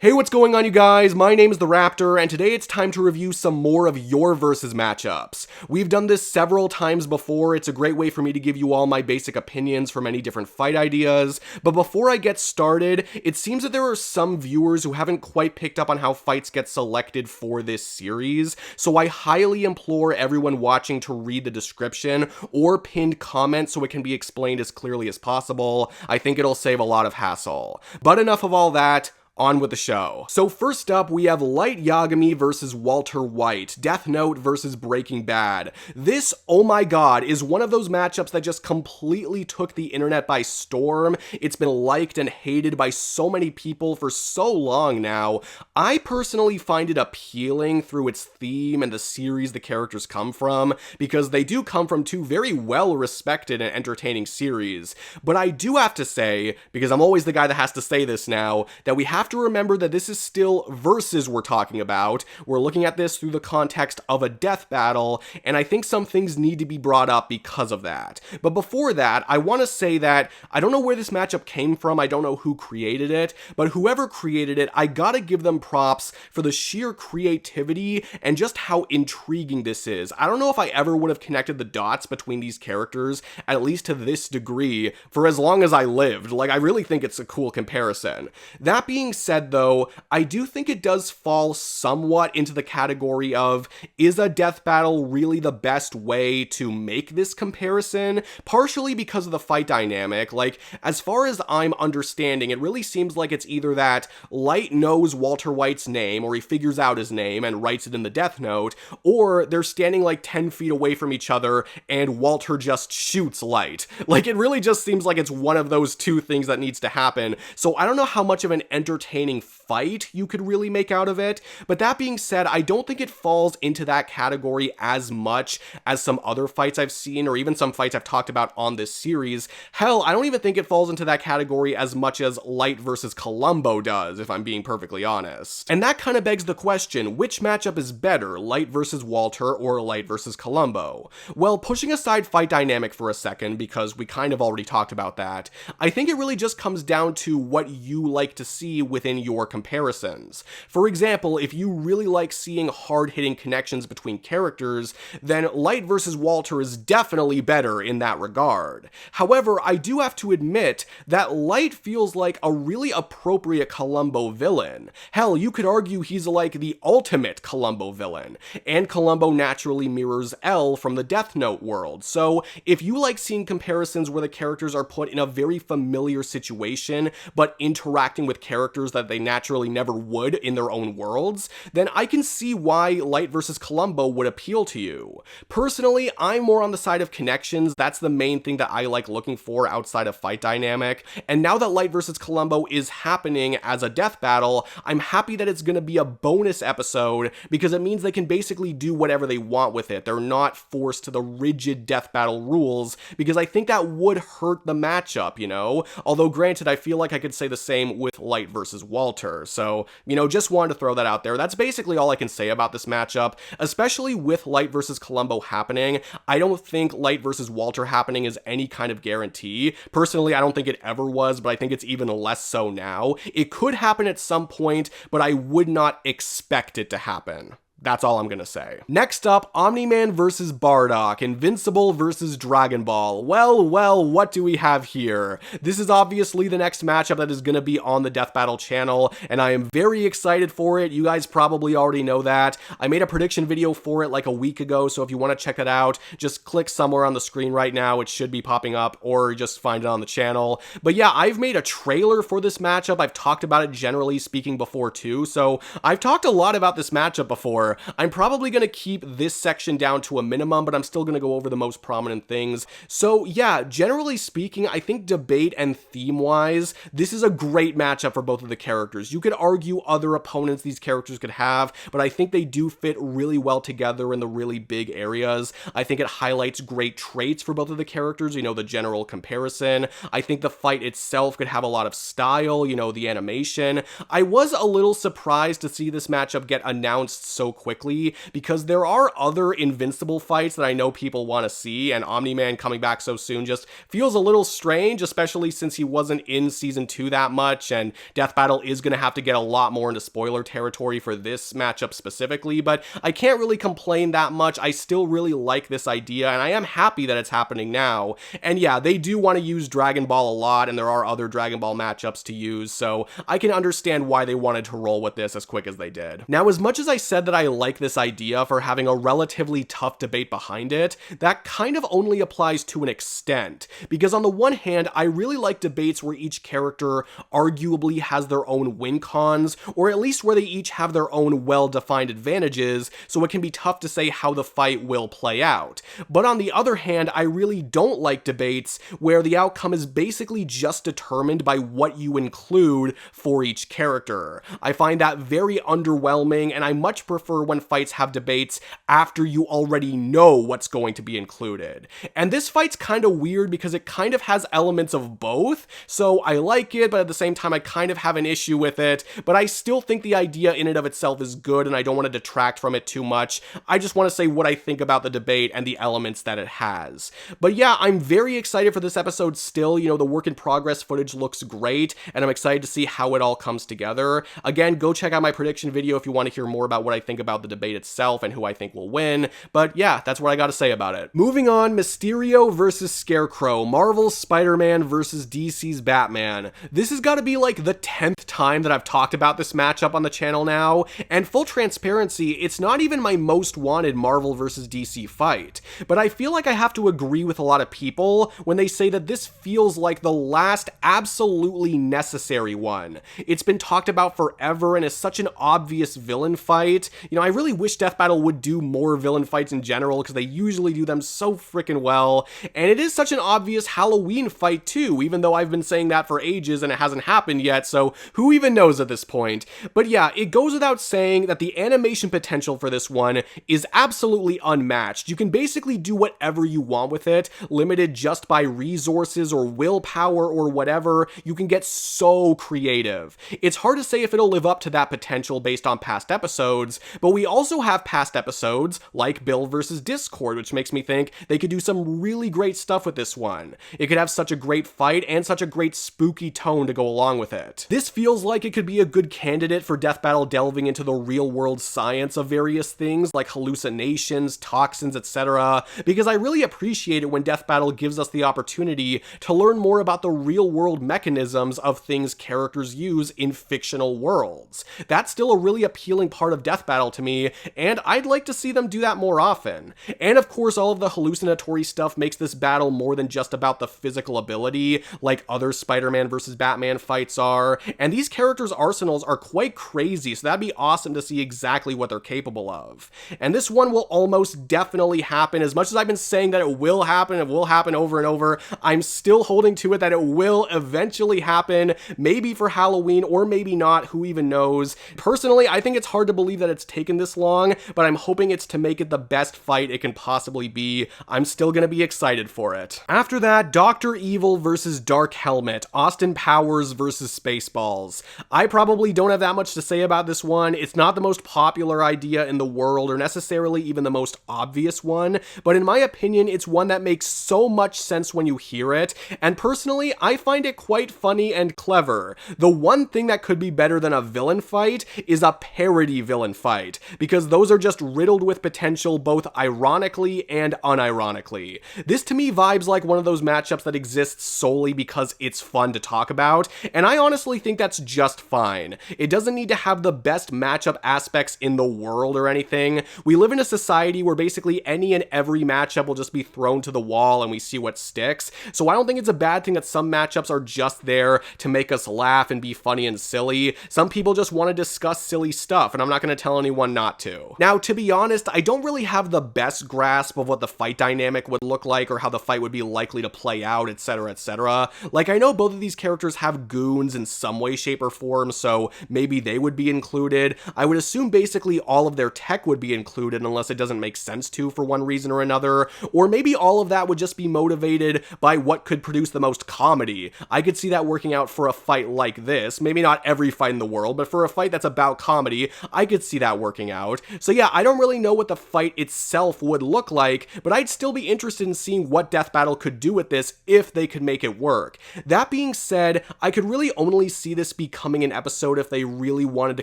Hey, what's going on, you guys? My name is the Raptor, and today it's time to review some more of your versus matchups. We've done this several times before. It's a great way for me to give you all my basic opinions for many different fight ideas. But before I get started, it seems that there are some viewers who haven't quite picked up on how fights get selected for this series, so I highly implore everyone watching to read the description or pinned comment so it can be explained as clearly as possible. I think it'll save a lot of hassle. But enough of all that. On with the show. So first up, we have Light Yagami versus Walter White, Death Note versus Breaking Bad. This, oh my god, is one of those matchups that just completely took the internet by storm. It's been liked and hated by so many people for so long now. I personally find it appealing through its theme and the series the characters come from, because they do come from two very well-respected and entertaining series. But I do have to say, because I'm always the guy that has to say this now, that we have to remember that this is still versus we're talking about. We're looking at this through the context of a death battle, and I think some things need to be brought up because of that. But before that, I want to say that I don't know where this matchup came from, I don't know who created it, but whoever created it, I gotta give them props for the sheer creativity and just how intriguing this is. I don't know if I ever would have connected the dots between these characters, at least to this degree, for as long as I lived. Like, I really think it's a cool comparison. That being said, though, I do think it does fall somewhat into the category of, is a death battle really the best way to make this comparison? Partially because of the fight dynamic. Like, as far as I'm understanding, it really seems like it's either that Light knows Walter White's name, or he figures out his name and writes it in the Death Note, or they're standing like 10 feet away from each other and Walter just shoots Light. Like, it really just seems like it's one of those two things that needs to happen. So I don't know how much of an entertaining fight you could really make out of it, but that being said, I don't think it falls into that category as much as some other fights I've seen, or even some fights I've talked about on this series. Hell, I don't even think it falls into that category as much as Light versus Columbo does, if I'm being perfectly honest. And that kind of begs the question, which matchup is better, Light versus Walter or Light versus Columbo? Well, pushing aside fight dynamic for a second, because we kind of already talked about that, I think it really just comes down to what you like to see within your comparisons. For example, if you really like seeing hard-hitting connections between characters, then Light versus Walter is definitely better in that regard. However, I do have to admit that Light feels like a really appropriate Columbo villain. Hell, you could argue he's like the ultimate Columbo villain, and Columbo naturally mirrors L from the Death Note world. So if you like seeing comparisons where the characters are put in a very familiar situation, but interacting with characters that they naturally never would in their own worlds, then I can see why Light versus Columbo would appeal to you. Personally, I'm more on the side of connections. That's the main thing that I like looking for outside of fight dynamic, and now that Light versus Columbo is happening as a death battle, I'm happy that it's gonna be a bonus episode, because it means they can basically do whatever they want with it. They're not forced to the rigid death battle rules, because I think that would hurt the matchup, you know? Although granted, I feel like I could say the same with Light versus Walter. So, you know, just wanted to throw that out there. That's basically all I can say about this matchup, especially with Light versus Columbo happening. I don't think Light versus Walter happening is any kind of guarantee. Personally, I don't think it ever was, but I think it's even less so now. It could happen at some point, but I would not expect it to happen. That's all I'm gonna say. Next up, Omni-Man versus Bardock, Invincible versus Dragon Ball. Well, what do we have here? This is obviously the next matchup that is gonna be on the Death Battle channel, and I am very excited for it. You guys probably already know that. I made a prediction video for it like a week ago, so if you want to check it out, just click somewhere on the screen right now. It should be popping up, or just find it on the channel. But yeah, I've made a trailer for this matchup. I've talked about it generally speaking before too, so I've talked a lot about this matchup before. I'm probably going to keep this section down to a minimum, but I'm still going to go over the most prominent things. So yeah, generally speaking, I think debate and theme-wise, this is a great matchup for both of the characters. You could argue other opponents these characters could have, but I think they do fit really well together in the really big areas. I think it highlights great traits for both of the characters, you know, the general comparison. I think the fight itself could have a lot of style, you know, the animation. I was a little surprised to see this matchup get announced so quickly, because there are other Invincible fights that I know people want to see, and Omni-Man coming back so soon just feels a little strange, especially since he wasn't in season 2 that much, and Death Battle is going to have to get a lot more into spoiler territory for this matchup specifically, but I can't really complain that much. I still really like this idea, and I am happy that it's happening now. And yeah, they do want to use Dragon Ball a lot, and there are other Dragon Ball matchups to use, so I can understand why they wanted to roll with this as quick as they did. Now, as much as I said that I like this idea for having a relatively tough debate behind it, that kind of only applies to an extent, because on the one hand, I really like debates where each character arguably has their own win cons, or at least where they each have their own well-defined advantages, so it can be tough to say how the fight will play out. But on the other hand, I really don't like debates where the outcome is basically just determined by what you include for each character. I find that very underwhelming, and I much prefer when fights have debates after you already know what's going to be included. And this fight's kind of weird because it kind of has elements of both, so I like it, but at the same time I kind of have an issue with it, but I still think the idea in and of itself is good, and I don't want to detract from it too much. I just want to say what I think about the debate and the elements that it has. But yeah, I'm very excited for this episode still. You know, the work in progress footage looks great, and I'm excited to see how it all comes together. Again, go check out my prediction video if you want to hear more about what I think about the debate itself and who I think will win. But yeah, that's what I gotta say about it. Moving on, Mysterio versus Scarecrow, Marvel's Spider-Man versus DC's Batman. This has got to be like the 10th time that I've talked about this matchup on the channel now, and full transparency, it's not even my most wanted Marvel versus DC fight, but I feel like I have to agree with a lot of people when they say that this feels like the last absolutely necessary one. It's been talked about forever and is such an obvious villain fight. You know, I really wish Death Battle would do more villain fights in general, because they usually do them so freaking well, and it is such an obvious Halloween fight too, even though I've been saying that for ages and it hasn't happened yet, so who even knows at this point. But yeah, it goes without saying that the animation potential for this one is absolutely unmatched. You can basically do whatever you want with it, limited just by resources or willpower or whatever. You can get so creative. It's hard to say if it'll live up to that potential based on past episodes, but we also have past episodes like Bill versus Discord, which makes me think they could do some really great stuff with this one. It could have such a great fight and such a great spooky tone to go along with it. This feels like it could be a good candidate for Death Battle delving into the real world science of various things like hallucinations, toxins, etc., because I really appreciate it when Death Battle gives us the opportunity to learn more about the real world mechanisms of things characters use in fictional worlds. That's still a really appealing part of Death Battle to me, and I'd like to see them do that more often. And of course, all of the hallucinatory stuff makes this battle more than just about the physical ability, like other Spider-Man versus Batman fights are, and these characters' arsenals are quite crazy, so that'd be awesome to see exactly what they're capable of. And this one will almost definitely happen. As much as I've been saying that it will happen over and over, I'm still holding to it that it will eventually happen, maybe for Halloween or maybe not, who even knows. Personally, I think it's hard to believe that it's taken this long, but I'm hoping it's to make it the best fight it can possibly be. I'm still gonna be excited for it. After that, Dr. Evil versus Dark Helmet, Austin Powers versus Spaceballs. I probably don't have that much to say about this one. It's not the most popular idea in the world, or necessarily even the most obvious one, but in my opinion, it's one that makes so much sense when you hear it, and personally, I find it quite funny and clever. The one thing that could be better than a villain fight is a parody villain fight, because those are just riddled with potential both ironically and unironically. This to me vibes like one of those matchups that exists solely because it's fun to talk about, and I honestly think that's just fine. It doesn't need to have the best matchup aspects in the world or anything. We live in a society where basically any and every matchup will just be thrown to the wall and we see what sticks, so I don't think it's a bad thing that some matchups are just there to make us laugh and be funny and silly. Some people just want to discuss silly stuff, and I'm not going to tell anyone not to. Now, to be honest, I don't really have the best grasp of what the fight dynamic would look like or how the fight would be likely to play out, etc., etc. Like, I know both of these characters have goons in some way, shape, or form, so maybe they would be included. I would assume basically all of their tech would be included unless it doesn't make sense to for one reason or another, or maybe all of that would just be motivated by what could produce the most comedy. I could see that working out for a fight like this. Maybe not every fight in the world, but for a fight that's about comedy, I could see that working out. So yeah, I don't really know what the fight itself would look like, but I'd still be interested in seeing what Death Battle could do with this if they could make it work. That being said, I could really only see this becoming an episode if they really wanted to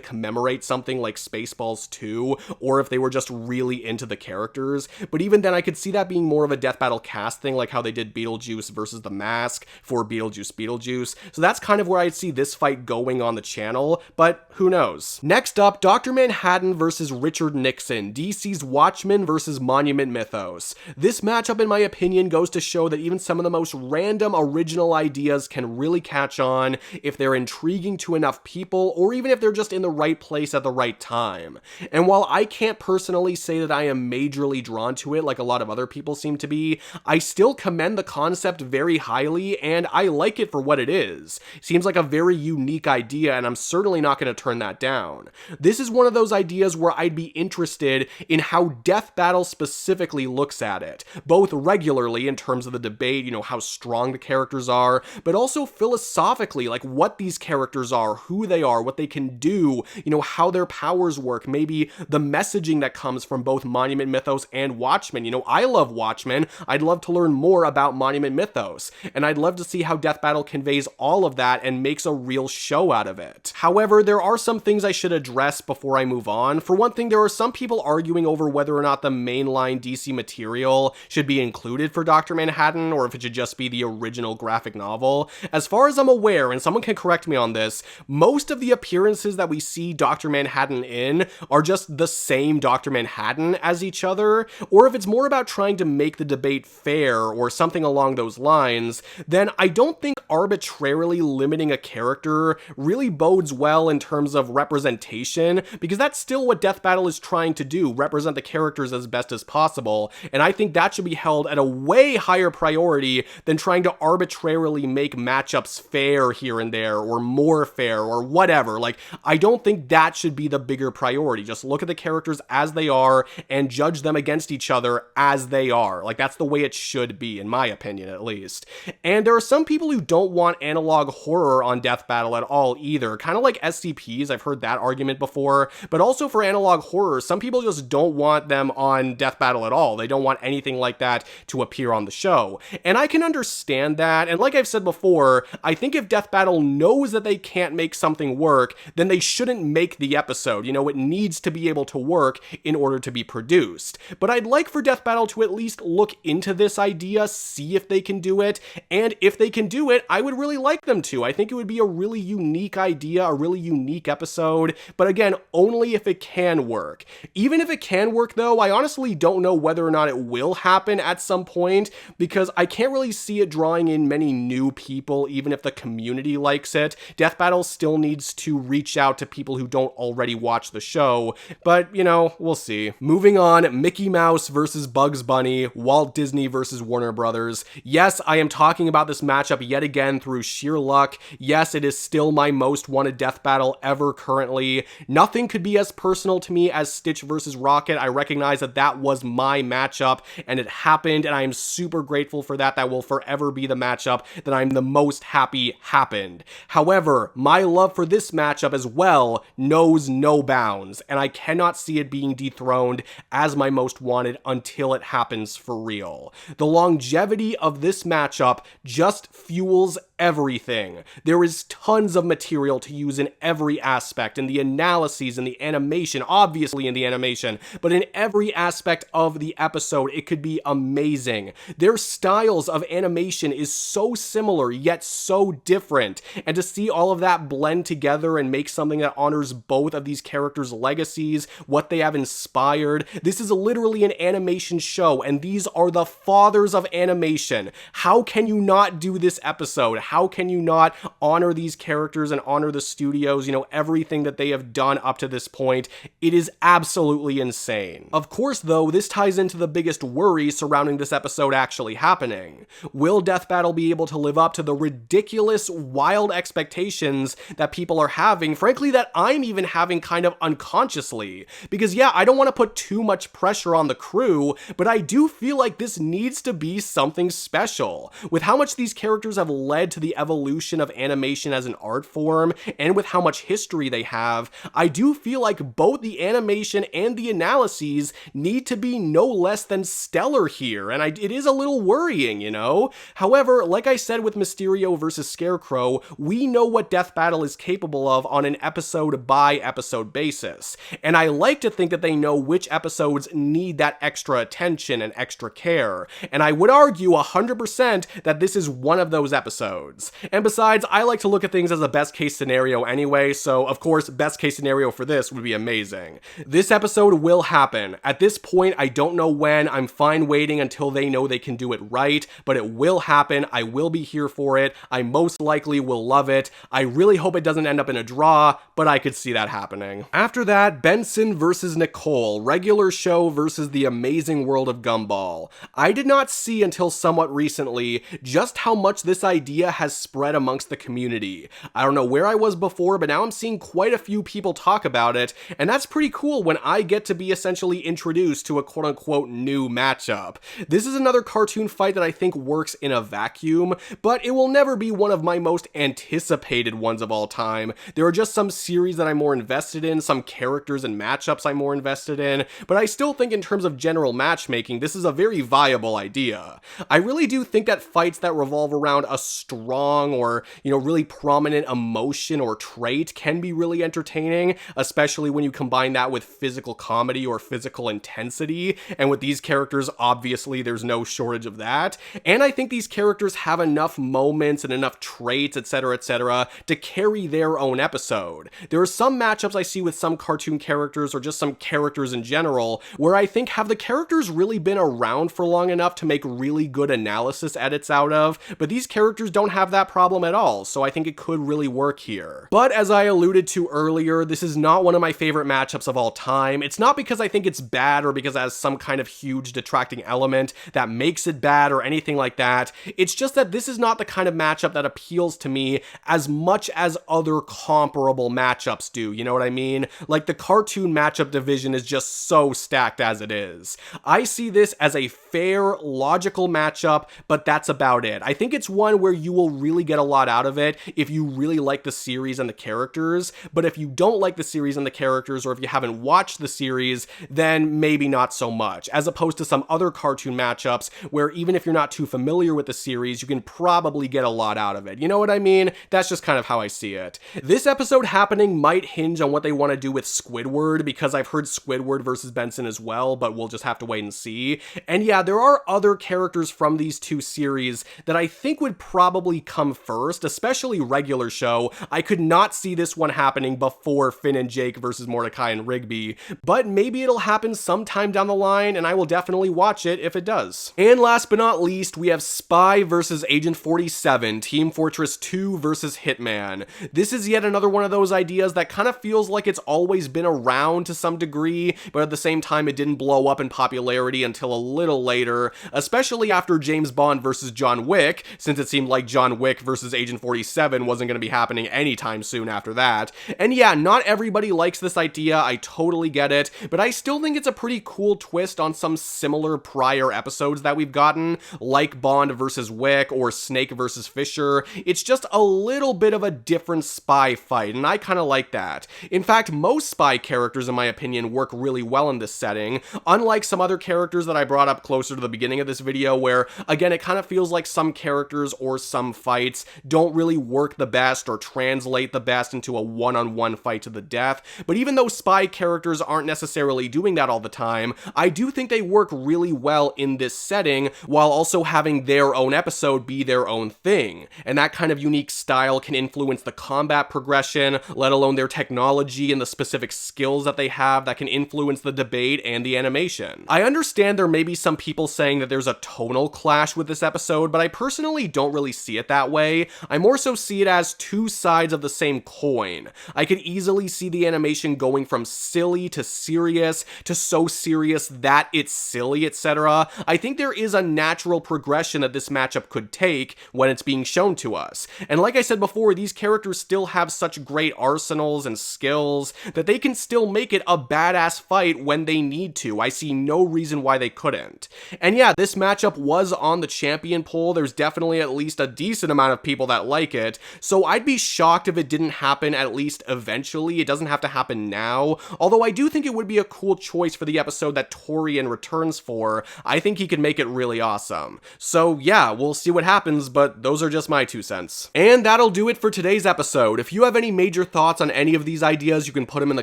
commemorate something like Spaceballs 2, or if they were just really into the characters. But even then, I could see that being more of a Death Battle cast thing, like how they did Beetlejuice versus the Mask for Beetlejuice. So that's kind of where I'd see this fight going on the channel, but who knows. Next up, Dr. Manhattan versus Richard Nixon, DC's Watchmen versus Monument Mythos. This matchup, in my opinion, goes to show that even some of the most random original ideas can really catch on if they're intriguing to enough people, or even if they're just in the right place at the right time. And while I can't personally say that I am majorly drawn to it like a lot of other people seem to be, I still commend the concept very highly, and I like it for what it is. Seems like a very unique idea, and I'm certainly not going to turn that down. This is one of those ideas where I'd be interested in how Death Battle specifically looks at it, both regularly in terms of the debate, how strong the characters are, but also philosophically, like what these characters are, who they are, what they can do, how their powers work, maybe the messaging that comes from both Monument Mythos and Watchmen. I love Watchmen. I'd love to learn more about Monument Mythos, and I'd love to see how Death Battle conveys all of that and makes a real show out of it. However, there are some things I should address before I move on. For one thing, there are some people arguing over whether or not the mainline DC material should be included for Dr. Manhattan, or if it should just be the original graphic novel. As far as I'm aware, and someone can correct me on this, most of the appearances that we see Dr. Manhattan in are just the same Dr. Manhattan as each other, or if it's more about trying to make the debate fair or something along those lines, then I don't think arbitrarily limiting a character really bodes well in terms of representation, because that's still what Death Battle is trying to do, represent the characters as best as possible, and I think that should be held at a way higher priority than trying to arbitrarily make matchups fair here and there, or more fair, or whatever. Like, I don't think that should be the bigger priority. Just look at the characters as they are and judge them against each other as they are. Like, that's the way it should be, in my opinion, at least. And there are some people who don't want analog horror on Death Battle at all either, kind of like SCPs. I've heard that argument before, but also for analog horror, some people just don't want them on Death Battle at all. They don't want anything like that to appear on the show. And I can understand that, and like I've said before, I think if Death Battle knows that they can't make something work, then they shouldn't make the episode. It needs to be able to work in order to be produced. But I'd like for Death Battle to at least look into this idea, see if they can do it, and if they can do it, I would really like them to. I think it would be a really unique idea, a really unique episode, but again, only if it can work. Even if it can work though, I honestly don't know whether or not it will happen at some point, because I can't really see it drawing in many new people, even if the community likes it. Death Battle still needs to reach out to people who don't already watch the show, but we'll see. Moving on, Mickey Mouse versus Bugs Bunny, Walt Disney versus Warner Brothers. Yes, I am talking about this matchup yet again through sheer luck. Yes, it is still my most wanted Death Battle ever currently. Nothing could be as personal to me as Stitch versus Rocket. I recognize that that was my matchup, and it happened, and I am super grateful for that. That will forever be the matchup that I'm the most happy happened. However, my love for this matchup as well knows no bounds, and I cannot see it being dethroned as my most wanted until it happens for real. The longevity of this matchup just fuels everything. There is tons of material to use in every aspect, in the analyses, in the animation, obviously in the animation, but in every aspect of the episode, it could be amazing. Their styles of animation is so similar, yet so different, and to see all of that blend together and make something that honors both of these characters' legacies, what they have inspired. This is literally an animation show, and these are the fathers of animation. How can you not do this episode? How can you not honor these characters and honor the studios, everything that they have done up to this point? It is absolutely insane. Of course, though, this ties into the biggest worry surrounding this episode actually happening. Will Death Battle be able to live up to the ridiculous, wild expectations that people are having, frankly, that I'm even having kind of unconsciously? Because yeah, I don't want to put too much pressure on the crew, but I do feel like this needs to be something special. With how much these characters have led to the evolution of animation as an art form, and with how much history they have, I do feel like both the animation and the analyses need to be no less than stellar here, and it is a little worrying, you know? However, like I said with Mysterio versus Scarecrow, we know what Death Battle is capable of on an episode-by-episode basis, and I like to think that they know which episodes need that extra attention and extra care, and I would argue 100% that this is one of those episodes. And besides, I like to look at things as a best-case scenario anyway, so of course, best-case scenario for this would be amazing. This episode will happen. At this point, I don't know when. I'm fine waiting until they know they can do it right, but it will happen. I will be here for it. I most likely will love it. I really hope it doesn't end up in a draw, but I could see that happening. After that, Benson versus Nicole, regular show versus the amazing world of Gumball. I did not see until somewhat recently just how much this idea has spread amongst the community. I don't know where I was before, but now I'm seeing quite a few people talk about it, and that's pretty cool when I get to be essentially introduced to a quote-unquote new matchup. This is another cartoon fight that I think works in a vacuum, but it will never be one of my most anticipated ones of all time. There are just some series that I'm more invested in, some characters and matchups I'm more invested in, but I still think in terms of general matchmaking, this is a very viable idea. I really do think that fights that revolve around a strong or, really prominent emotion or trait can be really entertaining, especially when you combine that with physical comedy or physical intensity, and with these characters, obviously there's no shortage of that, and I think these characters have enough moments and enough traits, etc., to carry their own episode. There are some matchups I see with some cartoon characters, or just some characters in general, where I think have the characters really been around for long enough to make really good analysis edits out of, but these characters don't have that problem at all, so I think it could really work here. But as I alluded to earlier, this is not one of my favorite matchups of all time. It's not because I think it's bad or because it has some kind of huge detracting element that makes it bad or anything like that. It's just that this is not the kind of matchup that appeals to me as much as other comparable matchups do, you know what I mean? Like, the cartoon matchup division is just so stacked as it is. I see this as a fair, logical matchup, but that's about it. I think it's one where you will really get a lot out of it if you really like the series and the characters, but if you don't like the series and the characters, or if you haven't watched the series, then maybe not so much, as opposed to some other cartoon matchups where even if you're not too familiar with the series, you can probably get a lot out of it. You know what I mean? That's just kind of how I see it. This episode happening might hinge on what they want to do with Squidward, because I've heard Squidward versus Benson as well, but we'll just have to wait and see. And yeah, there are other characters from these two series that I think would probably come first, especially regular show. I could not see this one happening before Finn and Jake versus Mordecai and Rigby, but maybe it'll happen sometime down the line, and I will definitely watch it if it does. And last but not least, we have Spy versus Agent 47, Team Fortress 2 versus Hitman. This is yet another one of those ideas that kind of feels like it's always been around to some degree, but at the same time it didn't blow up in popularity until a little later, especially after James Bond versus John Wick, since it seemed like John Wick versus Agent 47 wasn't going to be happening anytime soon after that. And yeah, not everybody likes this idea, I totally get it, but I still think it's a pretty cool twist on some similar prior episodes that we've gotten, like Bond versus Wick or Snake versus Fisher. It's just a little bit of a different spy fight, and I kind of like that. In fact, most spy characters, in my opinion, work really well in this setting, unlike some other characters that I brought up closer to the beginning of this video, where, again, it kind of feels like some characters or some fights don't really work the best or translate the best into a one-on-one fight to the death. But even though spy characters aren't necessarily doing that all the time, I do think they work really well in this setting, while also having their own episode be their own thing. And that kind of unique style can influence the combat progression, let alone their technology and the specific skills that they have that can influence the debate and the animation. I understand there may be some people saying that there's a tonal clash with this episode, but I personally don't really see it that way. I more so see it as two sides of the same coin. I could easily see the animation going from silly to serious to so serious that it's silly, etc. I think there is a natural progression that this matchup could take when it's being shown to us. And like I said before, these characters still have such great arsenals and skills that they can still make it a badass fight when they need to. I see no reason why they couldn't. And yeah, this matchup was on the champion poll. There's definitely at least a decent amount of people that like it, so I'd be shocked if it didn't happen at least eventually. It doesn't have to happen happen now, although I do think it would be a cool choice for the episode that Torian returns for. I think he could make it really awesome. So yeah, we'll see what happens, but those are just my 2 cents. And that'll do it for today's episode. If you have any major thoughts on any of these ideas, you can put them in the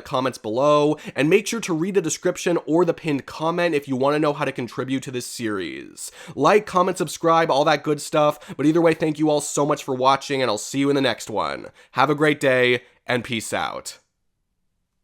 comments below, and make sure to read the description or the pinned comment if you want to know how to contribute to this series. Like, comment, subscribe, all that good stuff, but either way, thank you all so much for watching, and I'll see you in the next one. Have a great day, and peace out.